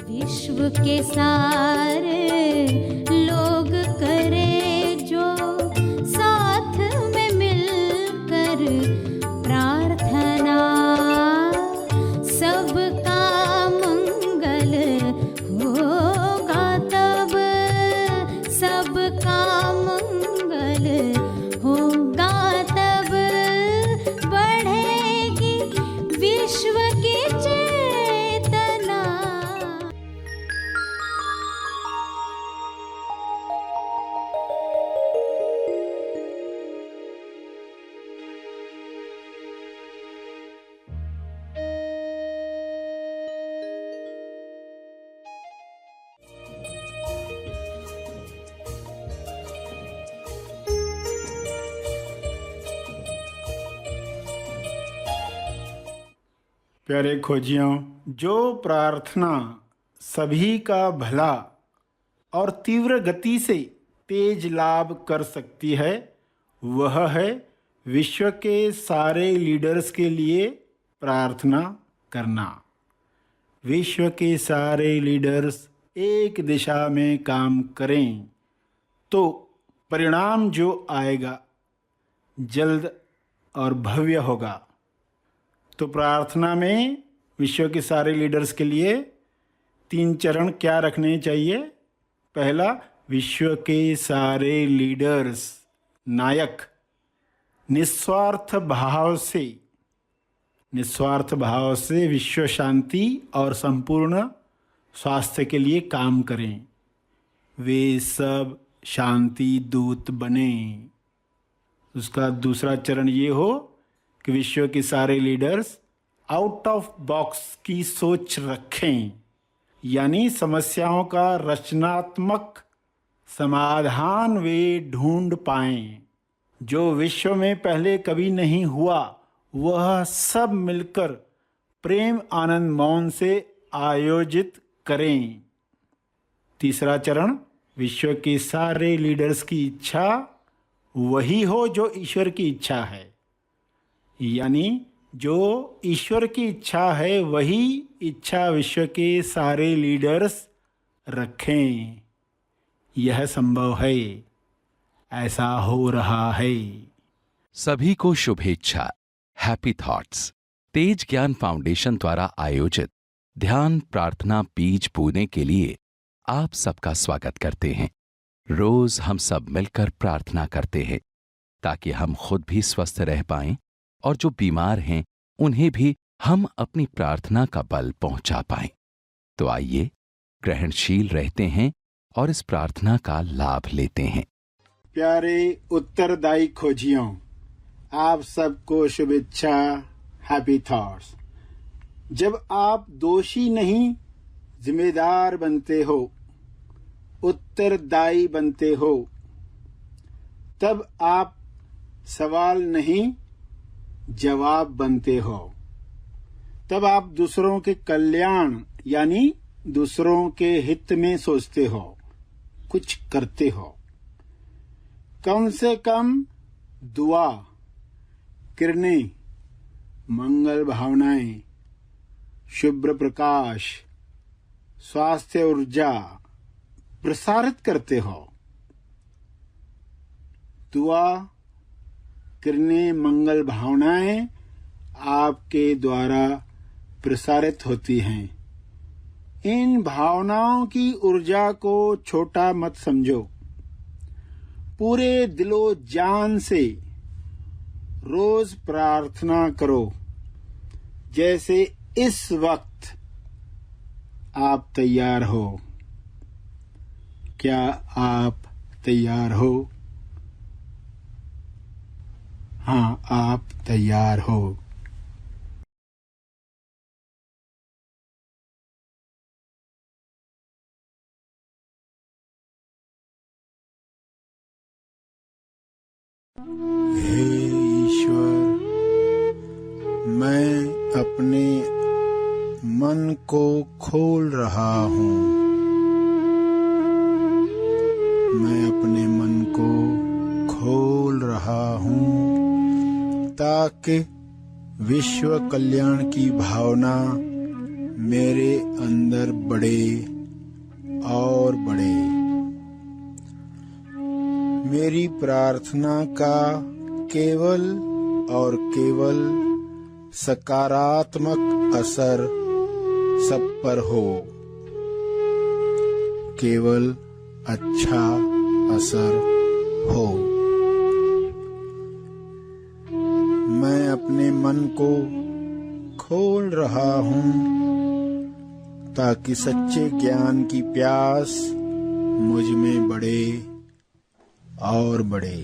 विश्व के सारे लोग करे जो साथ में मिलकर प्रार्थना, सबका मंगल होगा तब, सबका मंगल होगा तब, बढ़ेगी विश्व की चेतना। प्यारे खोजियों, जो प्रार्थना सभी का भला और तीव्र गति से तेज लाभ कर सकती है, वह है विश्व के सारे लीडर्स के लिए प्रार्थना करना। विश्व के सारे लीडर्स एक दिशा में काम करें तो परिणाम जो आएगा जल्द और भव्य होगा। तो प्रार्थना में विश्व के सारे लीडर्स के लिए 3 चरण क्या रखने चाहिए? पहला, विश्व के सारे लीडर्स नायक निस्वार्थ भाव से विश्व शांति और संपूर्ण स्वास्थ्य के लिए काम करें। वे सब शांति दूत बने। उसका दूसरा चरण ये हो कि विश्व के सारे लीडर्स आउट ऑफ बॉक्स की सोच रखें, यानी समस्याओं का रचनात्मक समाधान वे ढूंढ पाएं। जो विश्व में पहले कभी नहीं हुआ, वह सब मिलकर प्रेम आनंद मौन से आयोजित करें। तीसरा चरण, विश्व के सारे लीडर्स की इच्छा वही हो जो ईश्वर की इच्छा है, यानी जो ईश्वर की इच्छा है वही इच्छा विश्व के सारे लीडर्स रखें। यह संभव है, ऐसा हो रहा है। सभी को शुभेच्छा। हैप्पी थॉट्स तेज ज्ञान फाउंडेशन द्वारा आयोजित ध्यान प्रार्थना बीज बोने के लिए आप सबका स्वागत करते हैं। रोज हम सब मिलकर प्रार्थना करते हैं ताकि हम खुद भी स्वस्थ रह पाएं और जो बीमार हैं उन्हें भी हम अपनी प्रार्थना का बल पहुंचा पाएं। तो आइए ग्रहणशील रहते हैं और इस प्रार्थना का लाभ लेते हैं। प्यारे उत्तरदायी खोजियों, आप सबको शुभेच्छा। Happy thoughts. जब आप दोषी नहीं जिम्मेदार बनते हो, उत्तरदायी बनते हो, तब आप सवाल नहीं जवाब बनते हो। तब आप दूसरों के कल्याण यानी दूसरों के हित में सोचते हो, कुछ करते हो। कम से कम दुआ, किरणें, मंगल भावनाएं, शुभ्र प्रकाश, स्वास्थ्य ऊर्जा प्रसारित करते हो। दुआ, किरणें, मंगल भावनाएं आपके द्वारा प्रसारित होती हैं। इन भावनाओं की ऊर्जा को छोटा मत समझो। पूरे दिलो जान से रोज प्रार्थना करो, जैसे इस वक्त आप तैयार हो। क्या आप तैयार हो? हाँ, आप तैयार हो। हे ईश्वर, मैं अपने मन को खोल रहा हूँ। मैं अपने मन को खोल रहा हूँ ताकि विश्व कल्याण की भावना मेरे अंदर बढ़े और बढ़े। मेरी प्रार्थना का केवल और केवल सकारात्मक असर सब पर हो, केवल अच्छा असर हो। मैं अपने मन को खोल रहा हूँ ताकि सच्चे ज्ञान की प्यास मुझ में बढ़े और बढ़े।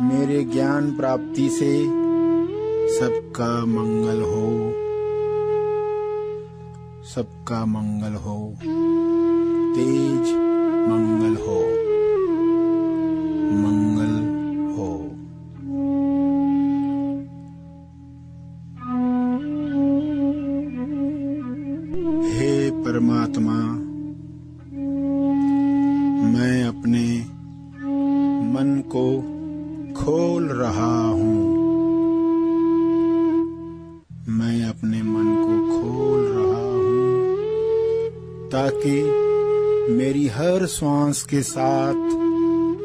मेरे ज्ञान प्राप्ति से सबका मंगल हो, सबका मंगल हो, तेज मंगल हो, मंगल हो। हे परमात्मा, मैं अपने मन को खोल रहा हूँ। मैं अपने मन को खोल रहा हूँ ताकि मेरी हर श्वास के साथ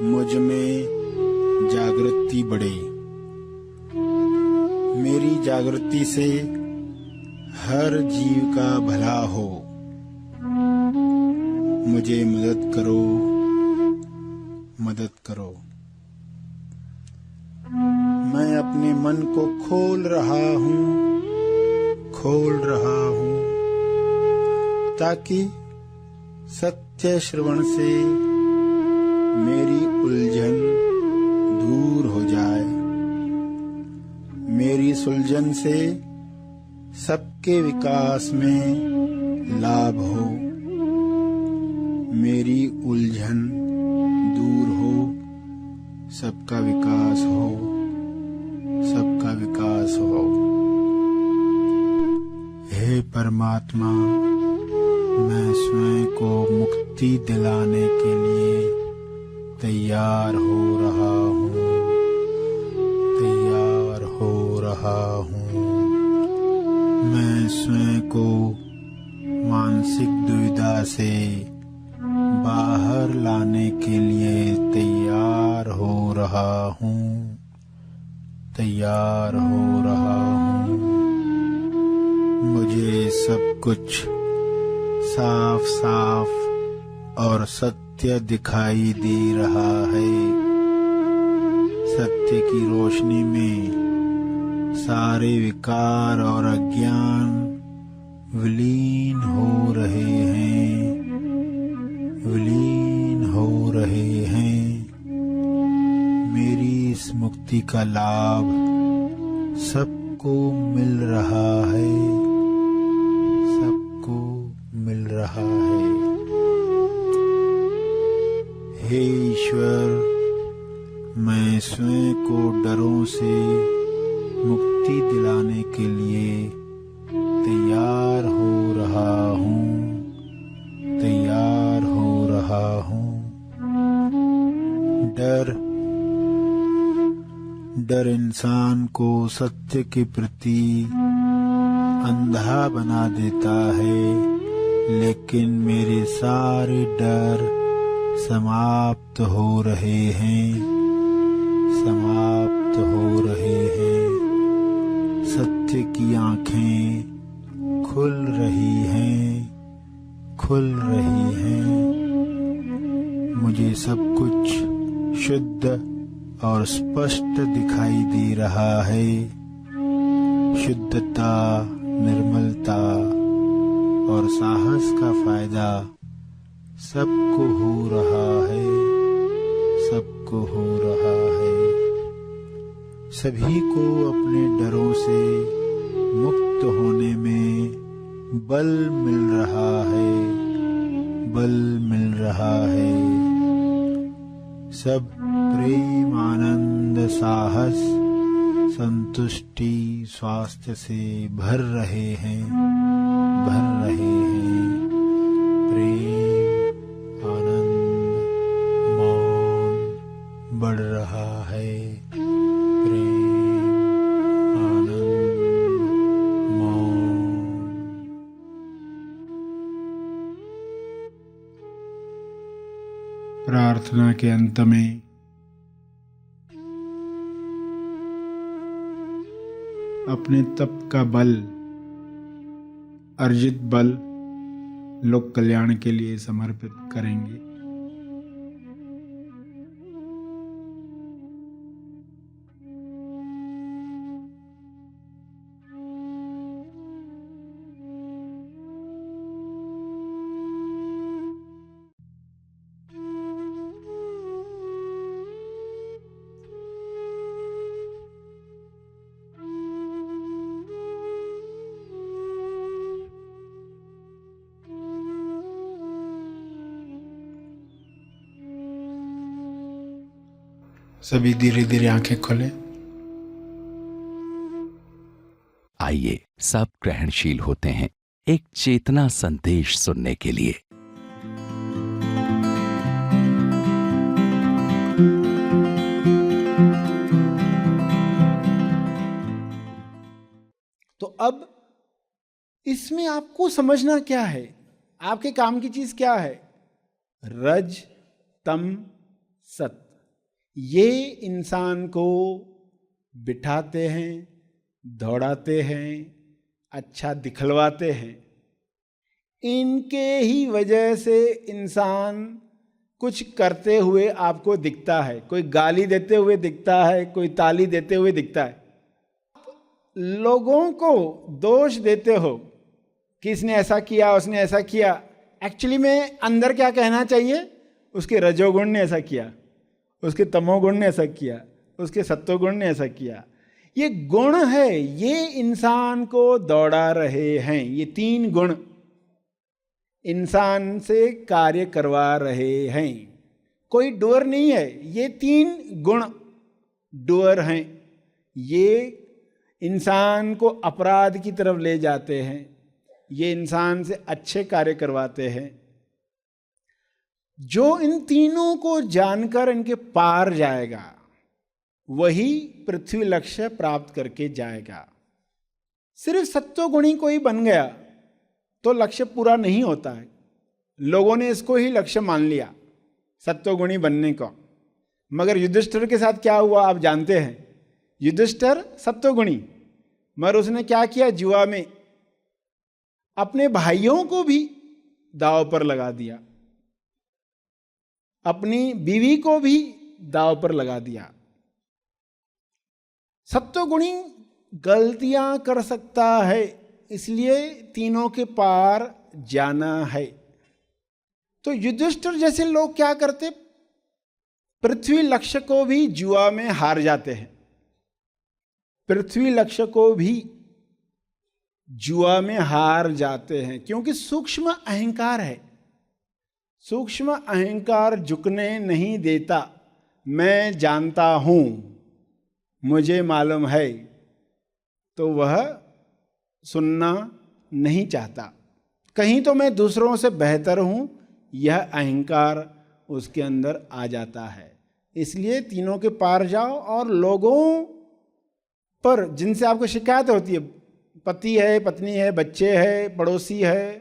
मुझ में जागृति बढ़े। मेरी जागृति से हर जीव का भला हो। मुझे मदद करो, मदद करो। मैं अपने मन को खोल रहा हूँ, खोल रहा हूँ ताकि सत्य श्रवण से मेरी उलझन दूर हो जाए। मेरी सुलझन से सबके विकास में लाभ हो। मेरी उलझन दूर हो, सबका विकास हो, सबका विकास हो। हे परमात्मा, मैं स्वयं को मुक्ति दिलाने के लिए तैयार हो रहा हूँ, तैयार हो रहा हूँ। मैं स्वयं को मानसिक दुविधा से बाहर लाने के लिए तैयार हो रहा हूँ, तैयार हो रहा हूँ। मुझे सब कुछ साफ साफ और सत्य दिखाई दे रहा है। सत्य की रोशनी में सारे विकार और अज्ञान विलीन हो रहे हैं, विलीन हो रहे हैं। मेरी इस मुक्ति का लाभ सबको मिल रहा है, सबको मिल रहा है। हे ईश्वर, मैं स्वयं को डरों से मुक्ति दिलाने के लिए तैयार हो रहा हूँ, तैयार हो रहा हूँ। डर इंसान को सत्य के प्रति अंधा बना देता है, लेकिन मेरे सारे डर समाप्त हो रहे हैं, समाप्त हो रहे हैं। सत्य की आँखें खुल रही हैं, खुल रही हैं। मुझे सब कुछ शुद्ध और स्पष्ट दिखाई दे रहा है। शुद्धता, निर्मलता और साहस का फायदा सबको हो रहा है, सबको हो रहा है। सभी को अपने डरों से मुक्त होने में बल मिल रहा है, बल मिल रहा है। सब प्रेम, आनंद, साहस, संतुष्टि, स्वास्थ्य से भर रहे हैं, भर रहे हैं। प्रेम, आनंद, मौन बढ़ रहा है। प्रेम, आनंद, मौन प्रार्थना के अंत में अपने तप का बल, अर्जित बल लोक कल्याण के लिए समर्पित करेंगे। सभी धीरे धीरे आंखें खोलें। आइए सब ग्रहणशील होते हैं एक चेतना संदेश सुनने के लिए। तो अब इसमें आपको समझना क्या है, आपके काम की चीज क्या है? रज तम सत, ये इंसान को बिठाते हैं, दौड़ाते हैं, अच्छा दिखलवाते हैं। इनके ही वजह से इंसान कुछ करते हुए आपको दिखता है, कोई गाली देते हुए दिखता है, कोई ताली देते हुए दिखता है। लोगों को दोष देते हो कि इसने ऐसा किया, उसने ऐसा किया। एक्चुअली में अंदर क्या कहना चाहिए? उसके रजोगुण ने ऐसा किया, उसके तमोगुण ने ऐसा किया, उसके सत्वगुण ने ऐसा किया। ये गुण है, ये इंसान को दौड़ा रहे हैं। ये तीन गुण इंसान से कार्य करवा रहे हैं। कोई डुअर नहीं है, ये तीन गुण डुअर हैं। ये इंसान को अपराध की तरफ ले जाते हैं, ये इंसान से अच्छे कार्य करवाते हैं। जो इन तीनों को जानकर इनके पार जाएगा वही पृथ्वी लक्ष्य प्राप्त करके जाएगा। सिर्फ सत्वगुणी कोई बन गया तो लक्ष्य पूरा नहीं होता है। लोगों ने इसको ही लक्ष्य मान लिया, सत्वगुणी बनने को। मगर युधिष्ठिर के साथ क्या हुआ आप जानते हैं। युधिष्ठिर सत्वगुणी, मगर उसने क्या किया? जुआ में अपने भाइयों को भी दांव पर लगा दिया, अपनी बीवी को भी दांव पर लगा दिया। सत्वगुणी गलतियां कर सकता है, इसलिए तीनों के पार जाना है। तो युधिष्ठिर जैसे लोग क्या करते? पृथ्वी लक्ष्य को भी जुआ में हार जाते हैं, पृथ्वी लक्ष्य को भी जुआ में हार जाते हैं। क्योंकि सूक्ष्म अहंकार है, सूक्ष्म अहंकार झुकने नहीं देता। मैं जानता हूं, मुझे मालूम है, तो वह सुनना नहीं चाहता। कहीं तो मैं दूसरों से बेहतर हूं, यह अहंकार उसके अंदर आ जाता है। इसलिए तीनों के पार जाओ। और लोगों पर जिनसे आपको शिकायत होती है, पति है, पत्नी है, बच्चे है, पड़ोसी है,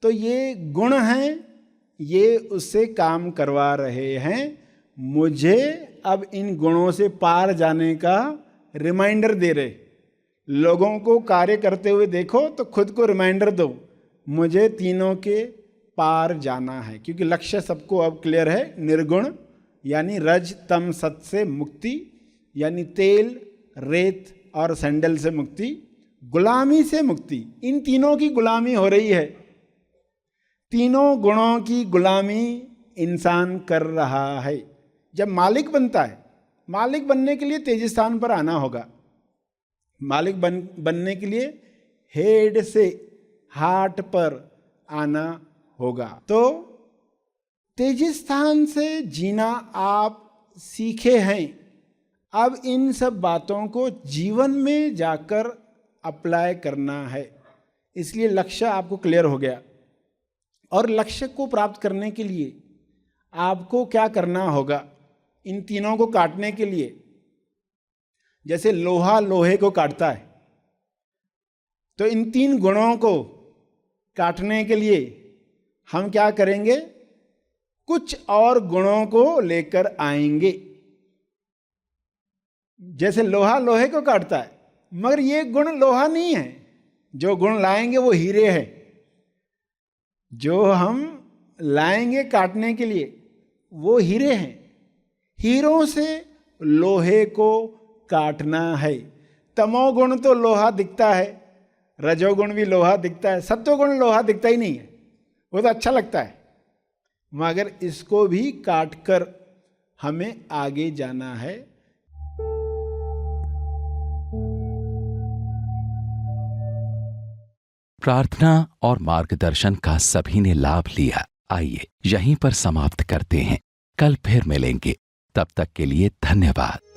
तो ये गुण हैं, ये उससे काम करवा रहे हैं। मुझे अब इन गुणों से पार जाने का रिमाइंडर दे रहे। लोगों को कार्य करते हुए देखो तो खुद को रिमाइंडर दो, मुझे तीनों के पार जाना है। क्योंकि लक्ष्य सबको अब क्लियर है, निर्गुण यानी रज तम सत से मुक्ति, यानी तेल, रेत और सैंडल से मुक्ति, गुलामी से मुक्ति। इन तीनों की गुलामी हो रही है, तीनों गुणों की गुलामी इंसान कर रहा है। जब मालिक बनता है, मालिक बनने के लिए तेज स्थान पर आना होगा। मालिक बनने के लिए हेड से हार्ट पर आना होगा। तो तेज स्थान से जीना आप सीखे हैं। अब इन सब बातों को जीवन में जाकर अप्लाई करना है। इसलिए लक्ष्य आपको क्लियर हो गया। और लक्ष्य को प्राप्त करने के लिए आपको क्या करना होगा? इन तीनों को काटने के लिए, जैसे लोहा लोहे को काटता है, तो इन तीन गुणों को काटने के लिए हम क्या करेंगे? कुछ और गुणों को लेकर आएंगे। जैसे लोहा लोहे को काटता है, मगर ये गुण लोहा नहीं है। जो गुण लाएंगे वो हीरे है। जो हम लाएंगे काटने के लिए वो हीरे हैं। हीरों से लोहे को काटना है। तमोगुण तो लोहा दिखता है, रजोगुण भी लोहा दिखता है, सत्वगुण लोहा दिखता ही नहीं है। वो तो अच्छा लगता है, मगर इसको भी काटकर हमें आगे जाना है। प्रार्थना और मार्गदर्शन का सभी ने लाभ लिया। आइए यहीं पर समाप्त करते हैं। कल फिर मिलेंगे। तब तक के लिए धन्यवाद।